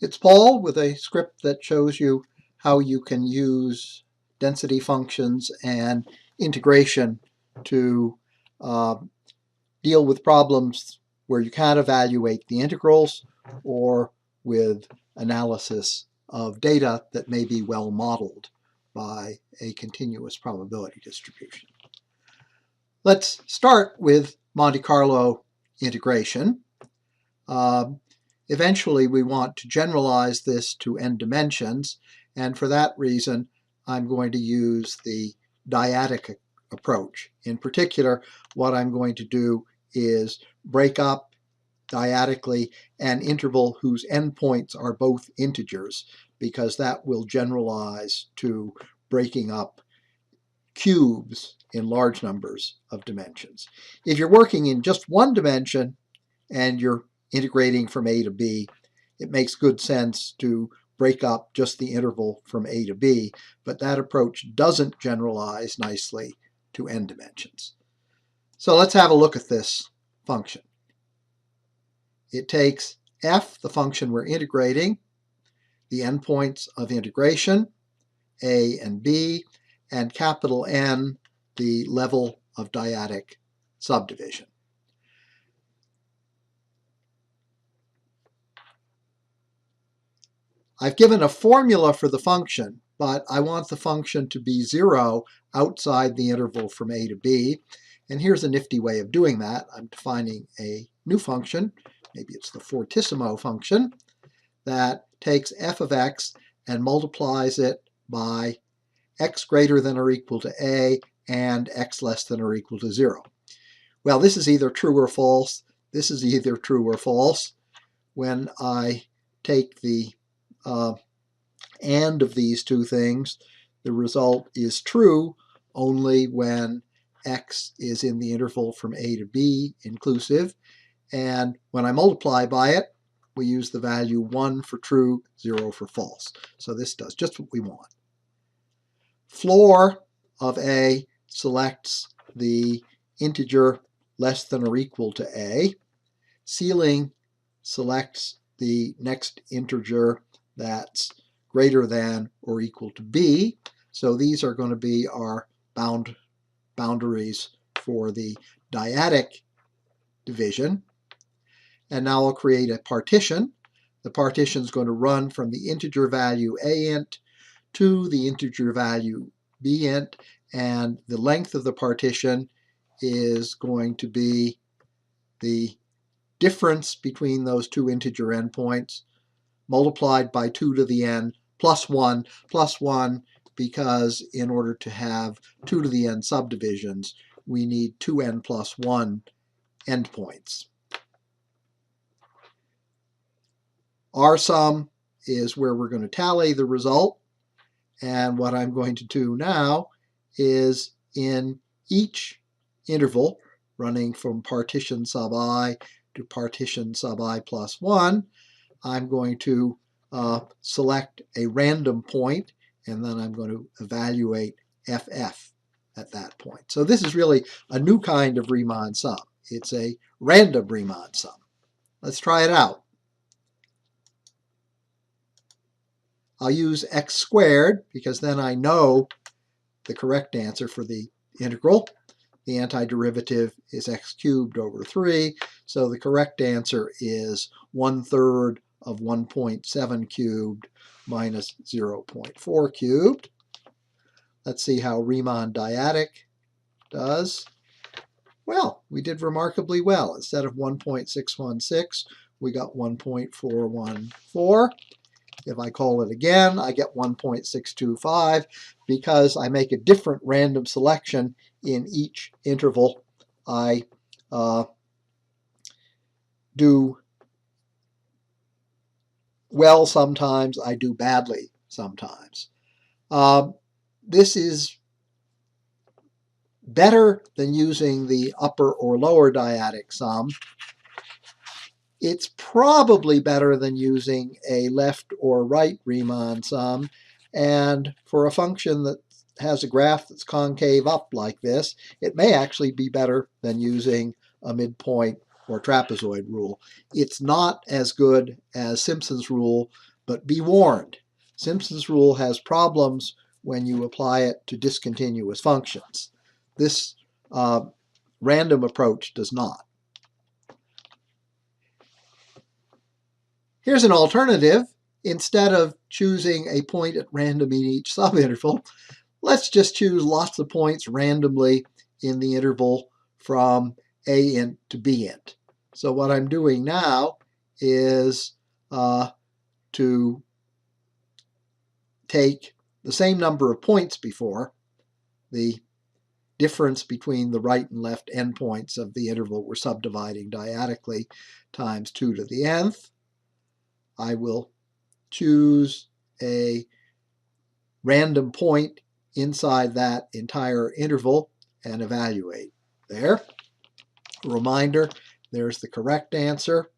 It's Paul with a script that shows you how you can use density functions and integration to deal with problems where you can't evaluate the integrals or with analysis of data that may be well modeled by a continuous probability distribution. Let's start with Monte Carlo integration. Eventually, we want to generalize this to n dimensions, and for that reason, I'm going to use the dyadic approach. In particular, what I'm going to do is break up dyadically an interval whose endpoints are both integers, because that will generalize to breaking up cubes in large numbers of dimensions. If you're working in just one dimension and you're integrating from a to b, it makes good sense to break up just the interval from a to b, but that approach doesn't generalize nicely to n dimensions. So let's have a look at this function. It takes f, the function we're integrating, the endpoints of integration, a and b, and capital N, the level of dyadic subdivision. I've given a formula for the function, but I want the function to be 0 outside the interval from a to b. And here's a nifty way of doing that. I'm defining a new function, maybe it's the Fortissimo function, that takes f of x and multiplies it by x greater than or equal to a and x less than or equal to 0. Well, this is either true or false. This is either true or false. When I take the and of these two things, the result is true only when x is in the interval from a to b inclusive, and when I multiply by it, we use the value 1 for true, 0 for false. So this does just what we want. Floor of a selects the integer less than or equal to a. Ceiling selects the next integer that's greater than or equal to b. So these are going to be our boundaries for the dyadic division. And now I'll create a partition. The partition is going to run from the integer value a int to the integer value b int, and the length of the partition is going to be the difference between those two integer endpoints multiplied by 2 to the n plus 1 because in order to have 2 to the n subdivisions, we need 2n plus 1 endpoints. R sum is where we're going to tally the result, and what I'm going to do now is in each interval running from partition sub I to partition sub I plus 1, I'm going to select a random point, and then I'm going to evaluate FF at that point. So this is really a new kind of Riemann sum. It's a random Riemann sum. Let's try it out. I'll use x squared because then I know the correct answer for the integral. The antiderivative is x cubed over 3, so the correct answer is 1/3 of 1.7 cubed minus 0.4 cubed. Let's see how Riemann dyadic does. Well, we did remarkably well. Instead of 1.616, we got 1.414. If I call it again, I get 1.625 because I make a different random selection in each interval. I do well sometimes, I do badly sometimes. This is better than using the upper or lower dyadic sum. It's probably better than using a left or right Riemann sum, and for a function that has a graph that's concave up like this, it may actually be better than using a midpoint or trapezoid rule. It's not as good as Simpson's rule, But be warned, Simpson's rule has problems when you apply it to discontinuous functions. This random approach does not. Here's an alternative. Instead of choosing a point at random in each subinterval, let's just choose lots of points randomly in the interval from a int to b int. So what I'm doing now is to take the same number of points before, the difference between the right and left endpoints of the interval we're subdividing dyadically, times 2 to the nth. I will choose a random point inside that entire interval and evaluate. There. A reminder, there's the correct answer.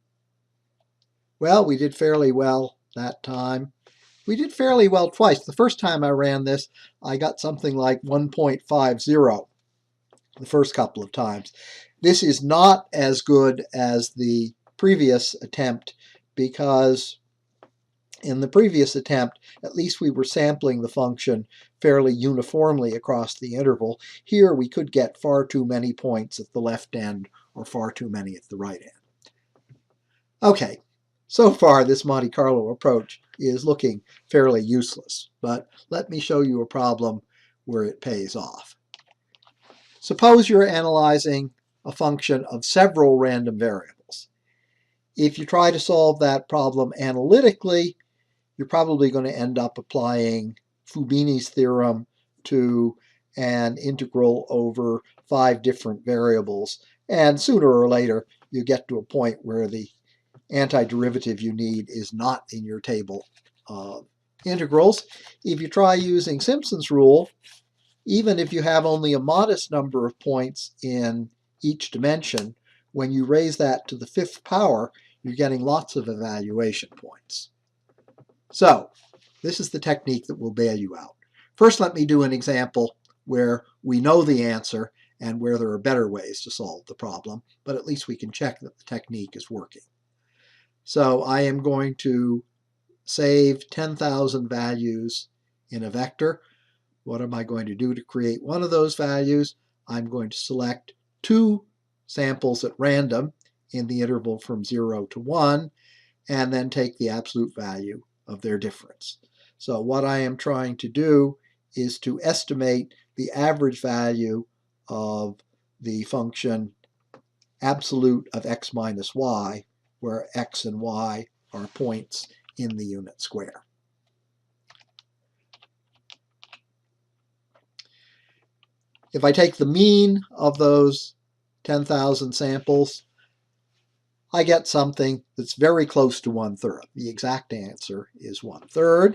Well, we did fairly well that time. We did fairly well twice. The first time I ran this, I got something like 1.50 the first couple of times. This is not as good as the previous attempt because in the previous attempt, at least we were sampling the function fairly uniformly across the interval. Here we could get far too many points at the left end or far too many at the right end. Okay, so far this Monte Carlo approach is looking fairly useless, but let me show you a problem where it pays off. Suppose you're analyzing a function of several random variables. If you try to solve that problem analytically, you're probably going to end up applying Fubini's theorem to an integral over 5 different variables. And sooner or later, you get to a point where the antiderivative you need is not in your table of integrals. If you try using Simpson's rule, even if you have only a modest number of points in each dimension, when you raise that to the 5th power, you're getting lots of evaluation points. So, this is the technique that will bail you out. First, let me do an example where we know the answer and where there are better ways to solve the problem, but at least we can check that the technique is working. So, I am going to save 10,000 values in a vector. What am I going to do to create one of those values? I'm going to select 2 samples at random in the interval from 0 to 1, and then take the absolute value of their difference. So what I am trying to do is to estimate the average value of the function absolute of x minus y, where x and y are points in the unit square. If I take the mean of those 10,000 samples, I get something that's very close to 1/3. The exact answer is 1/3.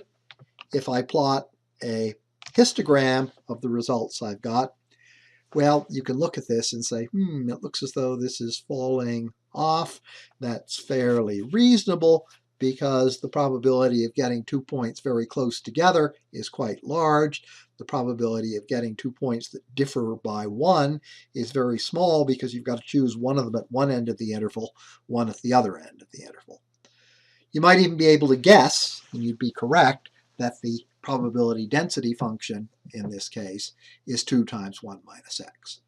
If I plot a histogram of the results I've got, well, you can look at this and say, it looks as though this is falling off. That's fairly reasonable because the probability of getting 2 points very close together is quite large. The probability of getting 2 points that differ by 1 is very small because you've got to choose one of them at one end of the interval, one at the other end of the interval. You might even be able to guess, and you'd be correct, that the probability density function in this case is 2 times 1 minus x.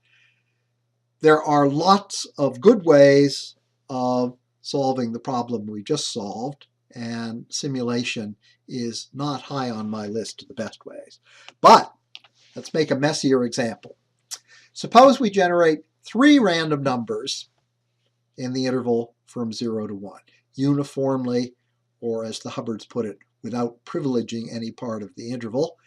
There are lots of good ways of solving the problem we just solved, and simulation is not high on my list of the best ways. But let's make a messier example. Suppose we generate 3 random numbers in the interval from 0 to 1, uniformly, or as the Hubbards put it, without privileging any part of the interval.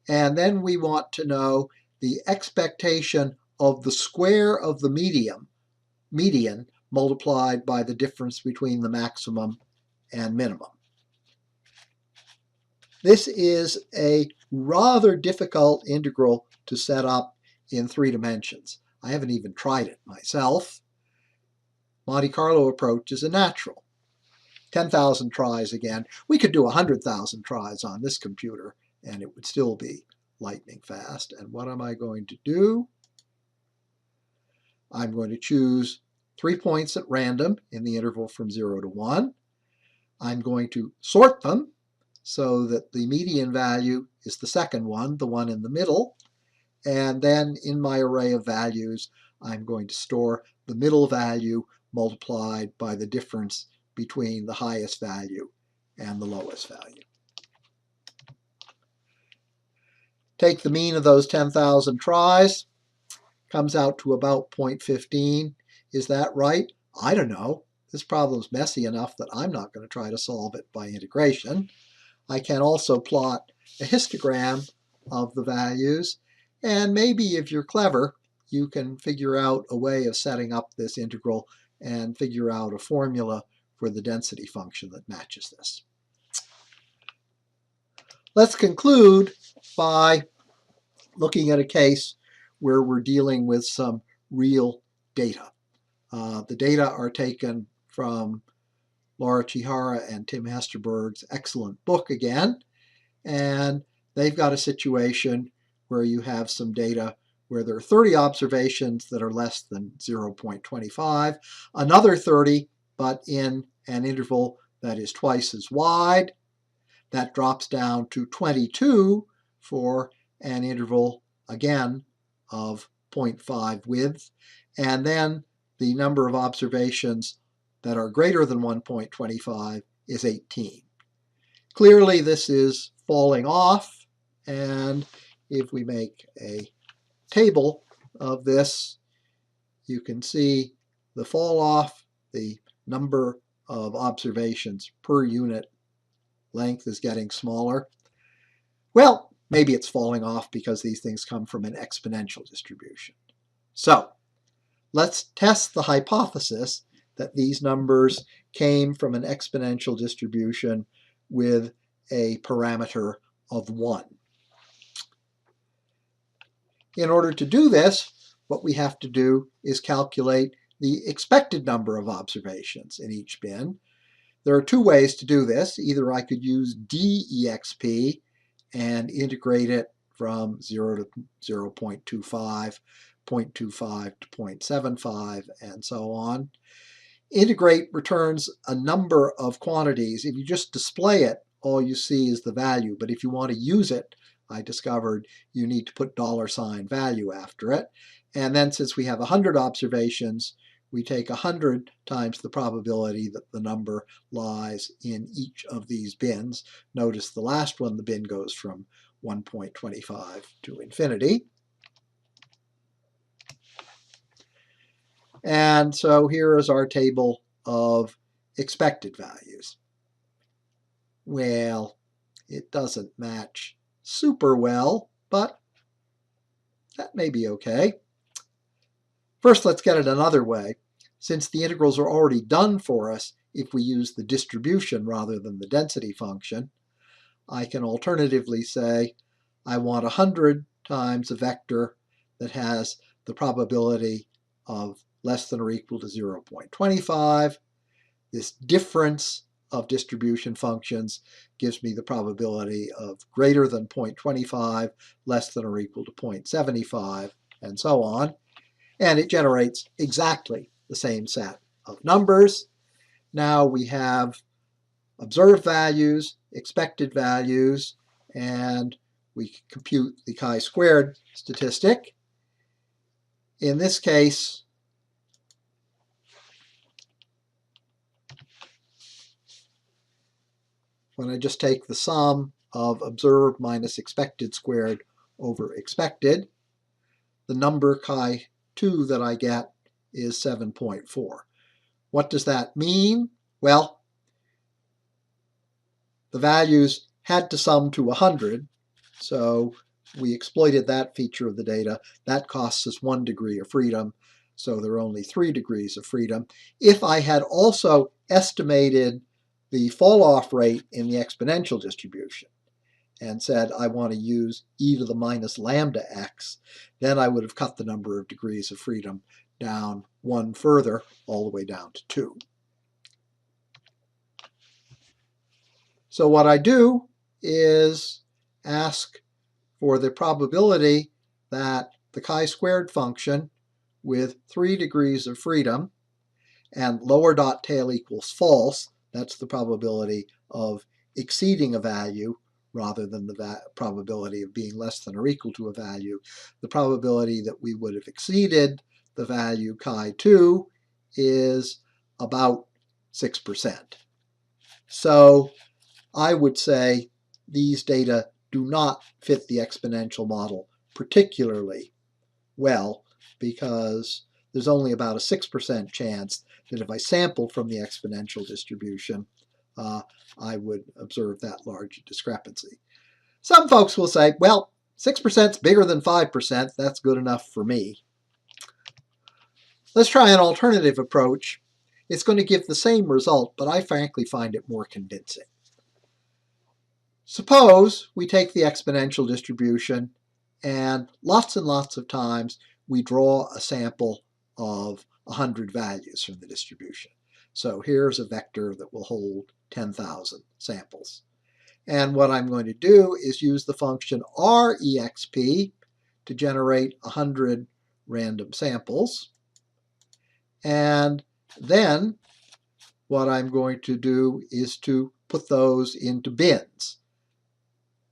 And then we want to know the expectation of the square of the median multiplied by the difference between the maximum and minimum. This is a rather difficult integral to set up in 3 dimensions. I haven't even tried it myself. Monte Carlo approach is a natural. 10,000 tries again. We could do 100,000 tries on this computer and it would still be lightning fast. And what am I going to do? I'm going to choose 3 points at random in the interval from 0 to 1. I'm going to sort them so that the median value is the second one, the one in the middle. And then in my array of values, I'm going to store the middle value multiplied by the difference between the highest value and the lowest value. Take the mean of those 10,000 tries, comes out to about 0.15. Is that right? I don't know. This problem's messy enough that I'm not going to try to solve it by integration. I can also plot a histogram of the values, and maybe if you're clever, you can figure out a way of setting up this integral and figure out a formula for the density function that matches this. Let's conclude by looking at a case where we're dealing with some real data. The data are taken from Laura Chihara and Tim Hesterberg's excellent book again, and they've got a situation where you have some data where there are 30 observations that are less than 0.25, another 30, but in an interval that is twice as wide. That drops down to 22 for an interval, again, of 0.5 width. And then the number of observations that are greater than 1.25 is 18. Clearly, this is falling off, and if we make a table of this, you can see the fall off, the number of observations per unit length is getting smaller. Well, maybe it's falling off because these things come from an exponential distribution. So let's test the hypothesis that these numbers came from an exponential distribution with a parameter of 1. In order to do this, what we have to do is calculate the expected number of observations in each bin. There are two ways to do this. Either I could use DEXP and integrate it from 0 to 0.25, 0.25 to 0.75, and so on. Integrate returns a number of quantities. If you just display it, all you see is the value. But if you want to use it, I discovered you need to put $value after it. And then since we have 100 observations, we take 100 times the probability that the number lies in each of these bins. Notice the last one, the bin goes from 1.25 to infinity. And so here is our table of expected values. Well, it doesn't match super well, but that may be okay. First, let's get it another way. Since the integrals are already done for us if we use the distribution rather than the density function, I can alternatively say I want 100 times a vector that has the probability of less than or equal to 0.25. This difference of distribution functions gives me the probability of greater than 0.25, less than or equal to 0.75, and so on. And it generates exactly the same set of numbers. Now we have observed values, expected values, and we compute the chi-squared statistic. In this case, when I just take the sum of observed minus expected squared over expected, the number chi2 that I get is 7.4. What does that mean? Well, the values had to sum to 100, so we exploited that feature of the data. That costs us 1 degree of freedom, so there are only 3 degrees of freedom. If I had also estimated the fall-off rate in the exponential distribution and said I want to use e to the minus lambda x, then I would have cut the number of degrees of freedom down 1 further, all the way down to 2. So what I do is ask for the probability that the chi-squared function with 3 degrees of freedom and lower dot tail equals false, that's the probability of exceeding a value rather than the probability of being less than or equal to a value, the probability that we would have exceeded the value chi2 is about 6%. So I would say these data do not fit the exponential model particularly well, because there's only about a 6% chance that if I sampled from the exponential distribution, I would observe that large discrepancy. Some folks will say, well, 6% is bigger than 5%, that's good enough for me. Let's try an alternative approach. It's going to give the same result, but I frankly find it more convincing. Suppose we take the exponential distribution and lots of times we draw a sample of 100 values from the distribution. So here's a vector that will hold 10,000 samples. And what I'm going to do is use the function REXP to generate 100 random samples. And then what I'm going to do is to put those into bins.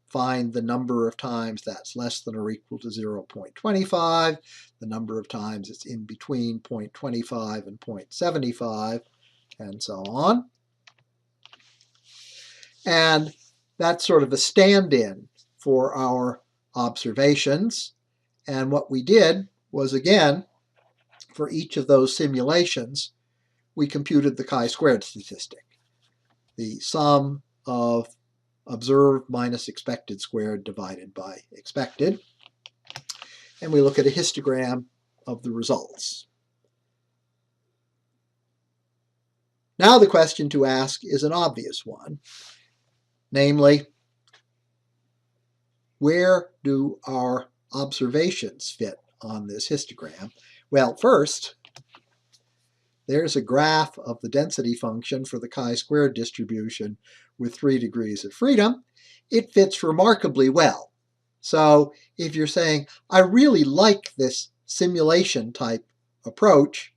Find the number of times that's less than or equal to 0.25, the number of times it's in between 0.25 and 0.75, and so on. And that's sort of a stand-in for our observations. And what we did was, again, for each of those simulations, we computed the chi-squared statistic, the sum of observed minus expected squared divided by expected. And we look at a histogram of the results. Now the question to ask is an obvious one, namely, where do our observations fit on this histogram? Well, first, there's a graph of the density function for the chi-squared distribution with 3 degrees of freedom. It fits remarkably well. So if you're saying, I really like this simulation type approach,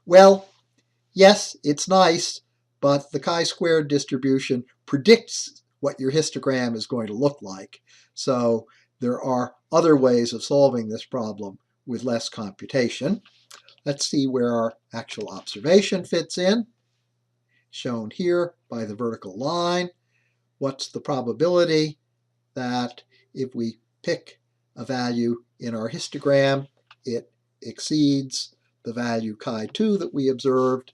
well, yes, it's nice, but the chi-squared distribution predicts what your histogram is going to look like. So there are other ways of solving this problem with less computation. Let's see where our actual observation fits in, shown here by the vertical line. What's the probability that if we pick a value in our histogram, it exceeds the value chi2 that we observed,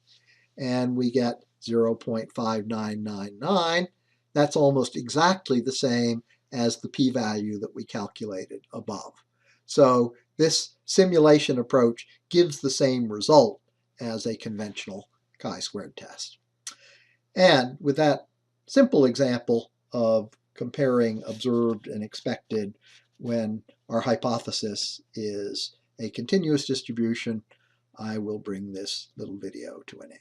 and we get 0.5999. That's almost exactly the same as the p-value that we calculated above. So this simulation approach gives the same result as a conventional chi-squared test. And with that simple example of comparing observed and expected when our hypothesis is a continuous distribution, I will bring this little video to an end.